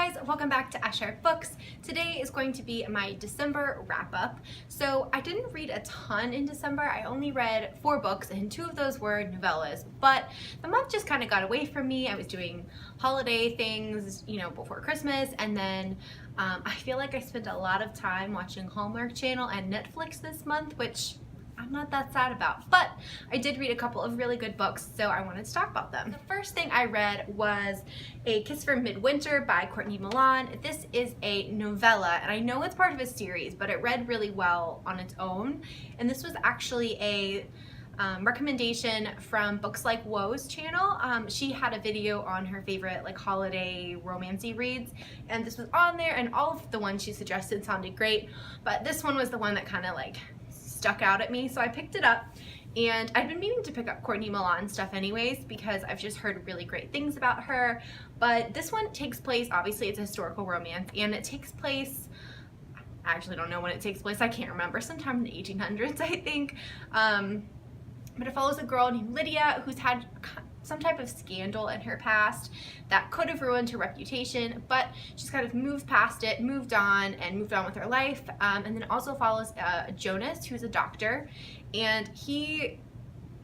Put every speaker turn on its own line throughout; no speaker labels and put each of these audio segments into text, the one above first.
guys, welcome back to Ashare Books. Today is going to be my December wrap-up. So I didn't read a ton in December. I only read 4 books and 2 of those were novellas, but the month just kind of got away from me. I was doing holiday things, before Christmas, and then I feel like I spent a lot of time watching Hallmark Channel and Netflix this month, which I'm not that sad about, but I did read a couple of really good books, so I wanted to talk about them. The first thing I read was A Kiss for Midwinter by Courtney Milan. This is a novella, and I know it's part of a series, but it read really well on its own, and this was actually a recommendation from Bookslikewhoa's channel. She had a video on her favorite holiday romancy reads, and this was on there, and all of the ones she suggested sounded great, but this one was the one that kind of stuck out at me, so I picked it up. And I've been meaning to pick up Courtney Milan stuff anyways because I've just heard really great things about her, but this one takes place, obviously it's a historical romance, and it takes place, I actually don't know when it takes place, I can't remember, sometime in the 1800s I think, but it follows a girl named Lydia who's had some type of scandal in her past that could have ruined her reputation, but she's kind of moved past it, moved on with her life. And then it also follows Jonas, who's a doctor, and he,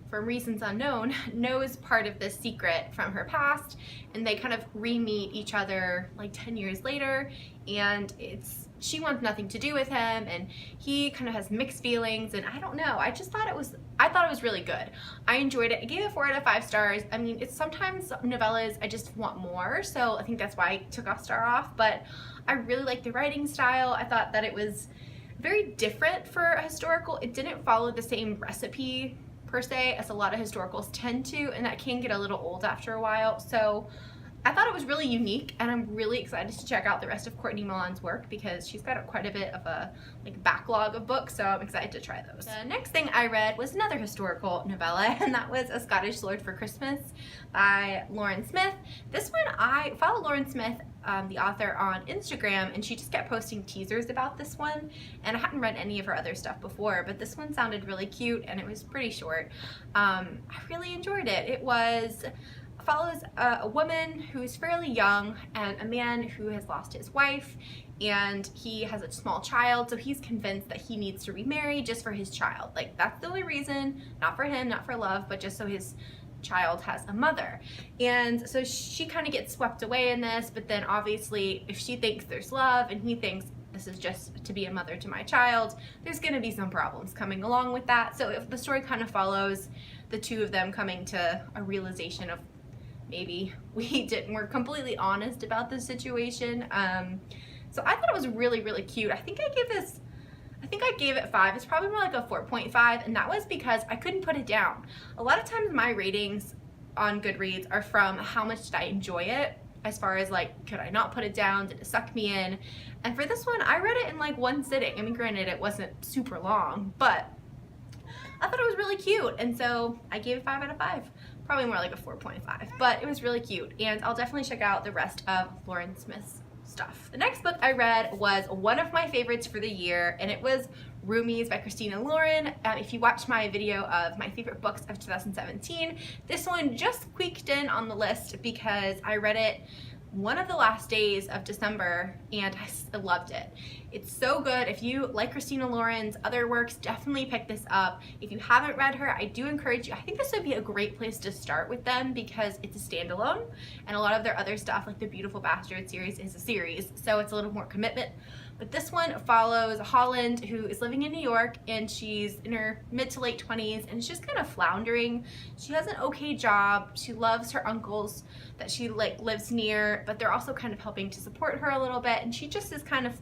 for reasons unknown, knows part of this secret from her past, and they kind of re-meet each other 10 years later, and she wants nothing to do with him, and he kind of has mixed feelings, and I don't know, I thought it was really good. I enjoyed it. I gave it 4 out of 5 stars. I mean, it's sometimes novellas I just want more, so I think that's why I took a star off, but I really liked the writing style. I thought that it was very different for a historical. It didn't follow the same recipe per se as a lot of historicals tend to, and that can get a little old after a while, so I thought it was really unique, and I'm really excited to check out the rest of Courtney Milan's work because she's got quite a bit of a backlog of books, so I'm excited to try those. The next thing I read was another historical novella, and that was A Scottish Lord for Christmas by Lauren Smith. This one, I follow Lauren Smith, the author, on Instagram, and she just kept posting teasers about this one, and I hadn't read any of her other stuff before, but this one sounded really cute, and it was pretty short. I really enjoyed it. It follows a woman who's fairly young and a man who has lost his wife, and he has a small child, so he's convinced that he needs to remarry just for his child. That's the only reason, not for him, not for love, but just so his child has a mother. And so she kind of gets swept away in this, but then obviously if she thinks there's love and he thinks this is just to be a mother to my child, there's going to be some problems coming along with that. So if the story kind of follows the two of them coming to a realization of maybe we're completely honest about the situation. So I thought it was really, really cute. I think I gave it 5. It's probably more like a 4.5, and that was because I couldn't put it down. A lot of times my ratings on Goodreads are from how much did I enjoy it, as far as could I not put it down, did it suck me in? And for this one, I read it in one sitting. I mean, granted, it wasn't super long, but I thought it was really cute, and so I gave it 5 out of 5. Probably more like a 4.5, but it was really cute, and I'll definitely check out the rest of Lauren Smith's stuff. The next book I read was one of my favorites for the year, and it was Roomies by Christina Lauren. If you watched my video of my favorite books of 2017, this one just squeaked in on the list because I read it one of the last days of December, and I loved it. It's so good. If you like Christina Lauren's other works, definitely pick this up. If you haven't read her, I do encourage you. I think this would be a great place to start with them because it's a standalone, and a lot of their other stuff, like the Beautiful Bastard series, is a series, so it's a little more commitment. But this one follows Holland, who is living in New York, and she's in her mid to late 20s, and she's kind of floundering. She has an okay job. She loves her uncles that she lives near, but they're also kind of helping to support her a little bit, and she just is kind of,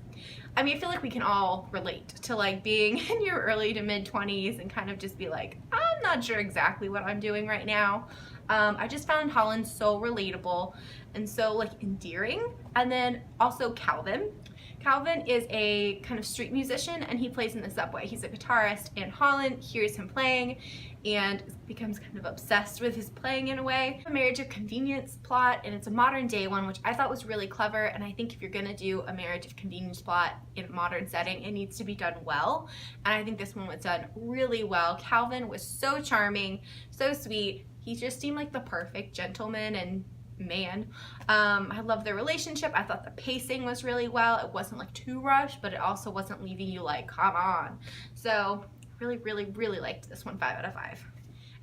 I mean, I feel like we can all relate to being in your early to mid 20s and kind of just be I'm not sure exactly what I'm doing right now. I just found Holland so relatable and so endearing. And then also Calvin. Calvin is a kind of street musician, and he plays in the subway. He's a guitarist, and Holland hears him playing and becomes kind of obsessed with his playing in a way. A marriage of convenience plot, and it's a modern day one, which I thought was really clever, and I think if you're gonna do a marriage of convenience plot in a modern setting, it needs to be done well, and I think this one was done really well. Calvin was so charming, so sweet. He just seemed like the perfect gentleman and man. I love their relationship. I thought the pacing was really well. It wasn't like too rushed, but it also wasn't leaving you like, come on. So really, really, really liked this one, 5 out of 5.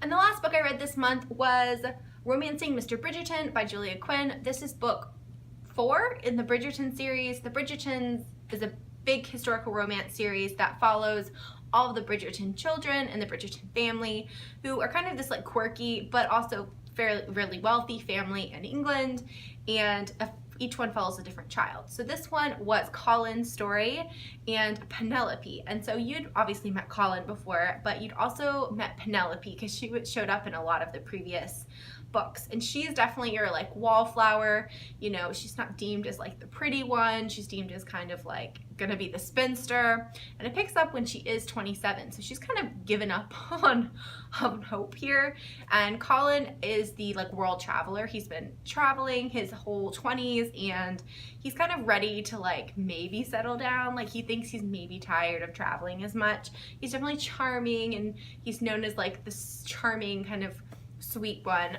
And the last book I read this month was Romancing Mr. Bridgerton by Julia Quinn. This is book 4 in the Bridgerton series. The Bridgertons is a big historical romance series that follows all of the Bridgerton children and the Bridgerton family, who are kind of this like quirky but also fairly really wealthy family in England, and each one follows a different child. So this one was Colin's story and Penelope. And so you'd obviously met Colin before, but you'd also met Penelope because she showed up in a lot of the previous books. And she's definitely your like wallflower. You know, she's not deemed as like the pretty one. She's deemed as kind of like gonna be the spinster. And it picks up when she is 27. So she's kind of given up on hope here. And Colin is the like world traveler. He's been traveling his whole 20s and he's kind of ready to like maybe settle down. Like he thinks he's maybe tired of traveling as much. He's definitely charming and he's known as like this charming kind of sweet one,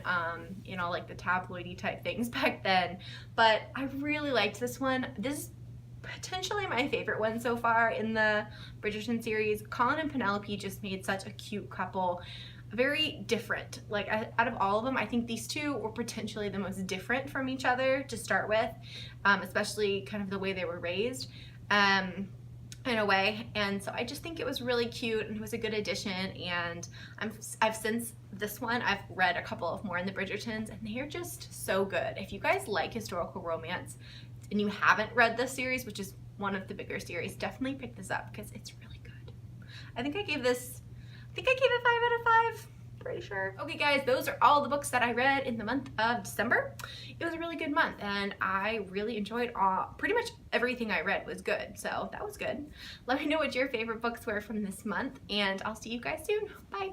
you know, like the tabloidy type things back then. But I really liked this one. This is potentially my favorite one so far in the Bridgerton series. Colin and Penelope just made such a cute couple. Very different. Like out of all of them, I think these two were potentially the most different from each other to start with, especially kind of the way they were raised. In a way, and so I just think it was really cute and it was a good addition. And I've since this one I've read a couple of more in the Bridgertons and they are just so good. If you guys like historical romance and you haven't read this series, which is one of the bigger series, definitely pick this up because it's really good. I think I gave it 5 out of 5. Pretty sure. Okay guys, those are all the books that I read in the month of December. It was a really good month and I really enjoyed pretty much everything I read was good, so that was good. Let me know what your favorite books were from this month and I'll see you guys soon. Bye.